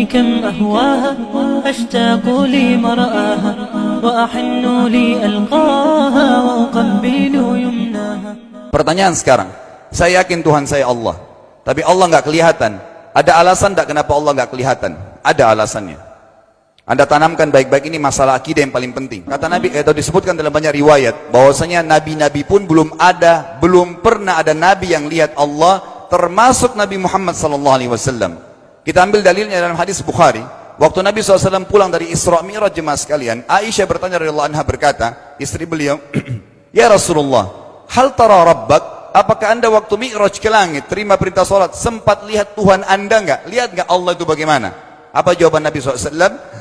كم أهواها أشتاق لمرآها وأحن لألقاها وأقبل يمناها. Pertanyaan sekarang, saya yakin Tuhan saya Allah, tapi Allah nggak kelihatan. Ada alasan tak kenapa Allah nggak kelihatan? Ada alasannya. Anda tanamkan baik-baik, ini masalah akidah yang paling penting. Kata Nabi, atau disebutkan dalam banyak riwayat, bahwasanya nabi-nabi pun belum pernah ada nabi yang lihat Allah, termasuk Nabi Muhammad SAW. Kita ambil dalilnya dalam hadis Bukhari. Waktu Nabi SAW pulang dari Isra Mi'raj, jemaah sekalian, Aisyah bertanya radhiyallahu anha, berkata, istri beliau, ya Rasulullah, hal tara rabbak? Apakah anda waktu Mi'raj ke langit, terima perintah salat, sempat lihat Tuhan anda enggak? Lihat enggak Allah itu bagaimana? Apa jawaban Nabi SAW?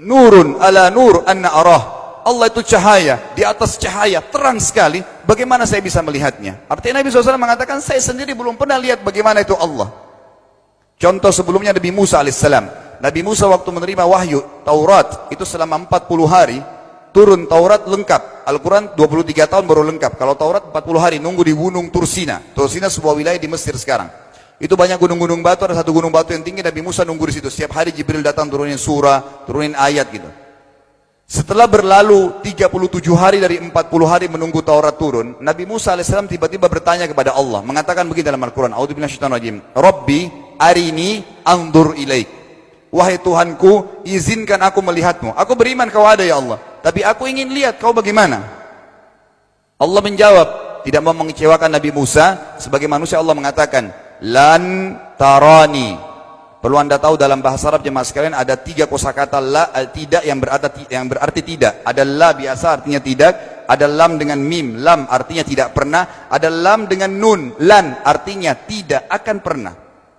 Nurun ala nur anna arah. Allah itu cahaya, di atas cahaya, terang sekali. Bagaimana saya bisa melihatnya? Artinya Nabi SAW mengatakan, saya sendiri belum pernah lihat bagaimana itu Allah. Contoh sebelumnya Nabi Musa alaihissalam. Nabi Musa waktu menerima wahyu Taurat, itu selama 40 hari, turun Taurat lengkap. Al-Quran 23 tahun baru lengkap. Kalau Taurat 40 hari, nunggu di gunung Tursina. Tursina sebuah wilayah di Mesir sekarang. Itu banyak gunung-gunung batu, ada satu gunung batu yang tinggi, Nabi Musa nunggu di situ. Setiap hari Jibril datang turunin surah, turunin ayat gitu. Setelah berlalu 37 hari dari 40 hari menunggu Taurat turun, Nabi Musa alaihissalam tiba-tiba bertanya kepada Allah, mengatakan begini dalam Al-Quran, A'udzu billahi rajim, Rabbi arini anzur ilaik. Wahai Tuhanku, izinkan aku melihatmu. Aku beriman kau ada ya Allah, tapi aku ingin lihat kau bagaimana. Allah menjawab, tidak mau mengecewakan Nabi Musa. Sebagai manusia Allah mengatakan, lan tarani. Perlu anda tahu dalam bahasa Arab jemaah sekalian ada 3 kosakata la, tidak yang berarti tidak. Ada la biasa artinya tidak, ada lam dengan mim, lam artinya tidak pernah, ada lam dengan nun, lan artinya tidak akan pernah.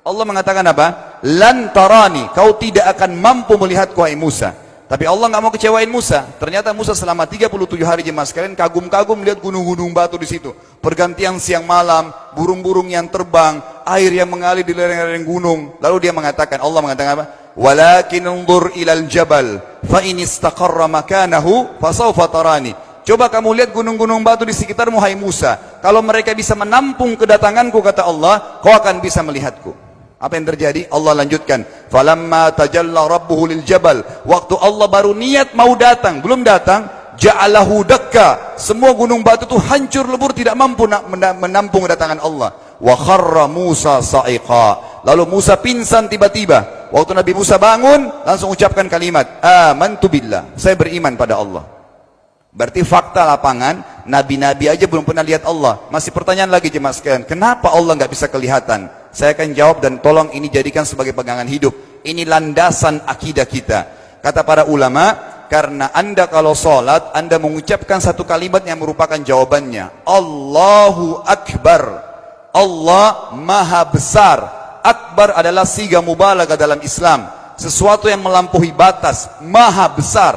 Allah mengatakan apa? Lan tarani, kau tidak akan mampu melihatku wahai Musa. Tapi Allah nggak mau kecewain Musa. Ternyata Musa selama 37 hari jemaah sekalian kagum-kagum lihat gunung-gunung batu di situ. Pergantian siang malam, burung-burung yang terbang, air yang mengalir di lereng-lereng gunung. Lalu dia mengatakan, Allah mengatakan apa? Walakin unzur ilal jabal, fa in istaqarra makanahu fasawfa tarani. Coba kamu lihat gunung-gunung batu di sekitarmu hai Musa. Kalau mereka bisa menampung kedatanganku, kata Allah, kau akan bisa melihatku. Apa yang terjadi? Allah lanjutkan, falamma tajalla rabbuhu lil jabal, waktu Allah baru niat mau datang, belum datang, ja'alahu dakka, semua gunung batu itu hancur lebur, tidak mampu menampung kedatangan Allah. Wa kharra Musa sa'iqa, lalu Musa pingsan tiba-tiba. Waktu Nabi Musa bangun, langsung ucapkan kalimat, amantu billah, saya beriman pada Allah. Berarti fakta lapangan, nabi-nabi aja belum pernah lihat Allah. Masih pertanyaan lagi jemaah sekalian, kenapa Allah nggak bisa kelihatan? Saya akan jawab dan tolong ini jadikan sebagai pegangan hidup. Ini landasan akidah kita. Kata para ulama, karena anda kalau sholat, anda mengucapkan satu kalimat yang merupakan jawabannya. Allahu Akbar. Allah Maha Besar. Akbar adalah siga mubalaghah dalam Islam. Sesuatu yang melampaui batas. Maha Besar.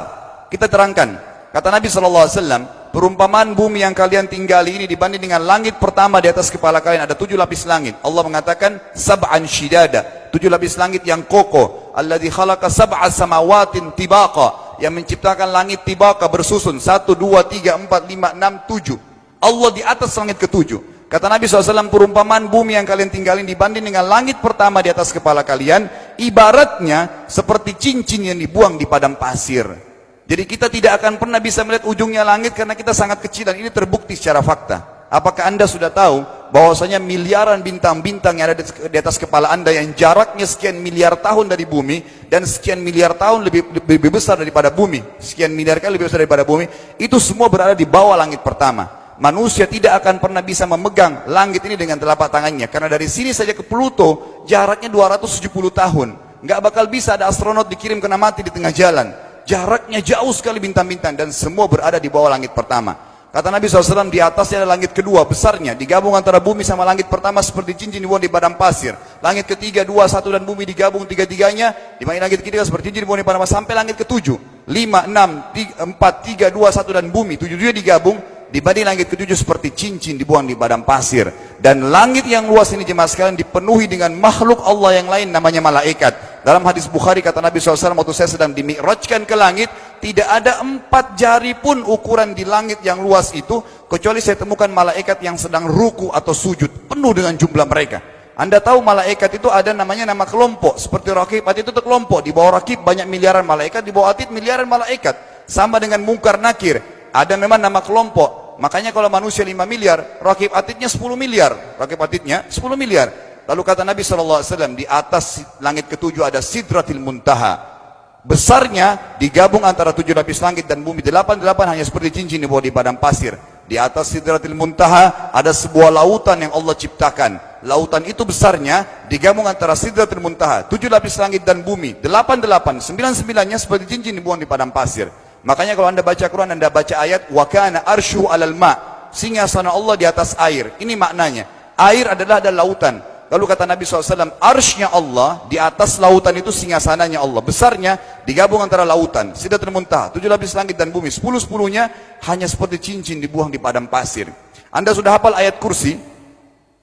Kita terangkan. Kata Nabi SAW, perumpamaan bumi yang kalian tinggali ini dibanding dengan langit pertama di atas kepala kalian, ada 7 lapis langit. Allah mengatakan, sab'an shidada, 7 lapis langit yang kokoh. Alladzi khalaqa sab'a samawatin tibaqa, yang menciptakan langit tibaqa bersusun, 1, 2, 3, 4, 5, 6, 7. Allah di atas langit ke-7. Kata Nabi SAW, perumpamaan bumi yang kalian tinggalin dibanding dengan langit pertama di atas kepala kalian, ibaratnya seperti cincin yang dibuang di padang pasir. Jadi kita tidak akan pernah bisa melihat ujungnya langit karena kita sangat kecil, dan ini terbukti secara fakta. Apakah anda sudah tahu bahwasanya miliaran bintang-bintang yang ada di atas kepala anda yang jaraknya sekian miliar tahun dari bumi dan sekian miliar tahun lebih besar daripada bumi, sekian miliar kali lebih besar daripada bumi, itu semua berada di bawah langit pertama. Manusia tidak akan pernah bisa memegang langit ini dengan telapak tangannya, karena dari sini saja ke Pluto jaraknya 270 tahun. Nggak bakal bisa ada astronot dikirim kena mati di tengah jalan. Jaraknya jauh sekali bintang-bintang, dan semua berada di bawah langit pertama. Kata Nabi SAW, di atasnya ada langit kedua besarnya, digabung antara bumi sama langit pertama seperti cincin dibuang di padang pasir. Langit ketiga, 2, 1 dan bumi digabung tiga-tiganya, dimana langit ketiga seperti cincin dibuang di padang pasir, sampai langit ke-7, 5, 6, 4, 3, 2, 1 dan bumi, 7 digabung, dibanding langit ke-7 seperti cincin dibuang di padang pasir. Dan langit yang luas ini jemaah sekalian dipenuhi dengan makhluk Allah yang lain namanya malaikat. Dalam hadis Bukhari kata Nabi SAW, waktu saya sedang dimi'rajkan ke langit, tidak ada 4 jari pun ukuran di langit yang luas itu, kecuali saya temukan malaikat yang sedang ruku atau sujud, penuh dengan jumlah mereka. Anda tahu malaikat itu ada namanya nama kelompok. Seperti Raqib, Atid itu kelompok. Di bawah Raqib banyak miliaran malaikat, di bawah Atid miliaran malaikat. Sama dengan Munkar Nakir. Ada memang nama kelompok. Makanya kalau manusia 5 miliar, Raqib Atidnya 10 miliar. Raqib Atidnya 10 miliar. Lalu kata Nabi SAW, di atas langit ketujuh ada Sidratil Muntaha. Besarnya digabung antara 7 lapis langit dan bumi. 8 hanya seperti cincin di bawah di padang pasir. Di atas Sidratil Muntaha ada sebuah lautan yang Allah ciptakan. Lautan itu besarnya digabung antara Sidratil Muntaha, 7 lapis langit dan bumi. 8, 9-9-nya seperti cincin dibuang di padang pasir. Makanya kalau Anda baca Quran, Anda baca ayat wa kana arsyu 'alal ma', singgasana Allah di atas air. Ini maknanya. Air adalah ada lautan. Lalu kata Nabi SAW, arsy-nya Allah di atas lautan itu singgasananya Allah. Besarnya digabung antara lautan, Sidratul Muntaha, 7 lapis langit dan bumi. 10-10-nya hanya seperti cincin dibuang di padang pasir. Anda sudah hafal ayat kursi?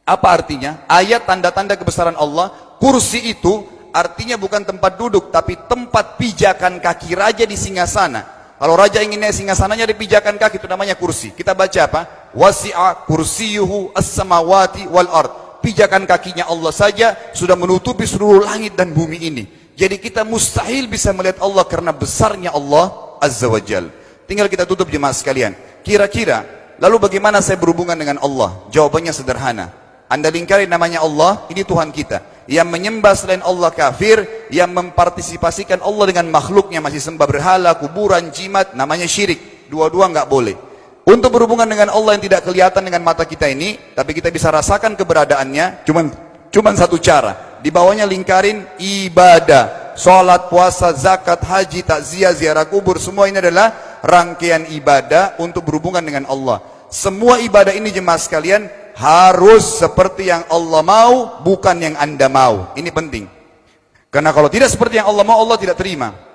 Apa artinya? Ayat tanda-tanda kebesaran Allah. Kursi itu artinya bukan tempat duduk, tapi tempat pijakan kaki raja di singgasana. Kalau raja ingin naik singgasananya di pijakan kaki, itu namanya kursi. Kita baca apa? Wasi'a kursiyuhu as-samawati wal ard. Pijakan kakinya Allah saja sudah menutupi seluruh langit dan bumi ini. Jadi kita mustahil bisa melihat Allah karena besarnya Allah Azza wa Jal. Tinggal kita tutup jemaah sekalian. Kira-kira, lalu bagaimana saya berhubungan dengan Allah? Jawabannya sederhana. Anda lingkari namanya Allah, ini Tuhan kita. Yang menyembah selain Allah kafir, yang mempartisipasikan Allah dengan makhluknya, masih sembah berhala, kuburan, jimat, namanya syirik. Dua-dua nggak boleh. Untuk berhubungan dengan Allah yang tidak kelihatan dengan mata kita ini, tapi kita bisa rasakan keberadaannya, cuman satu cara. Di bawahnya lingkarin ibadah. Salat, puasa, zakat, haji, takziah, ziarah kubur, semua ini adalah rangkaian ibadah untuk berhubungan dengan Allah. Semua ibadah ini jemaah sekalian harus seperti yang Allah mau, bukan yang Anda mau. Ini penting. Karena kalau tidak seperti yang Allah mau, Allah tidak terima.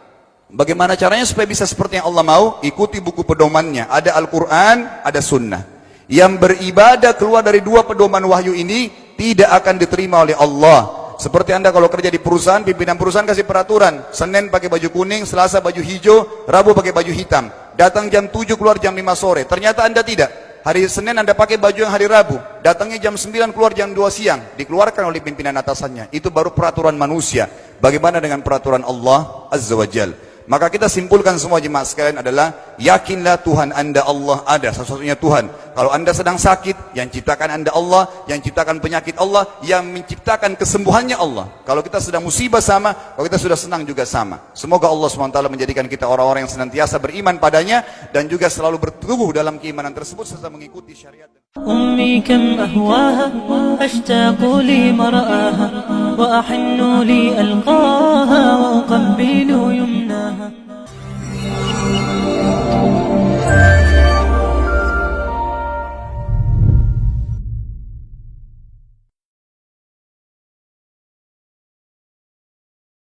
Bagaimana caranya supaya bisa seperti yang Allah mau? Ikuti buku pedomannya. Ada Al-Quran, ada Sunnah. Yang beribadah keluar dari 2 pedoman wahyu ini tidak akan diterima oleh Allah. Seperti Anda kalau kerja di perusahaan, pimpinan perusahaan kasih peraturan. Senin pakai baju kuning, Selasa baju hijau, Rabu pakai baju hitam. Datang jam 7, keluar jam 5 sore. Ternyata Anda tidak. Hari Senin Anda pakai baju yang hari Rabu. Datangnya jam 9, keluar jam 2 siang. Dikeluarkan oleh pimpinan atasannya. Itu baru peraturan manusia. Bagaimana dengan peraturan Allah Azza wa Jal? Maka kita simpulkan semua jemaah sekalian adalah, yakinlah Tuhan Anda Allah ada, satu-satunya Tuhan. Kalau Anda sedang sakit, yang ciptakan Anda Allah, yang ciptakan penyakit Allah, yang menciptakan kesembuhannya Allah. Kalau kita sedang musibah sama, kalau kita sudah senang juga sama. Semoga Allah SWT menjadikan kita orang-orang yang senantiasa beriman padanya, dan juga selalu bertumbuh dalam keimanan tersebut serta mengikuti syariat. أمي كم أهواها أشتاق لمرآها وأحن لي ألقاها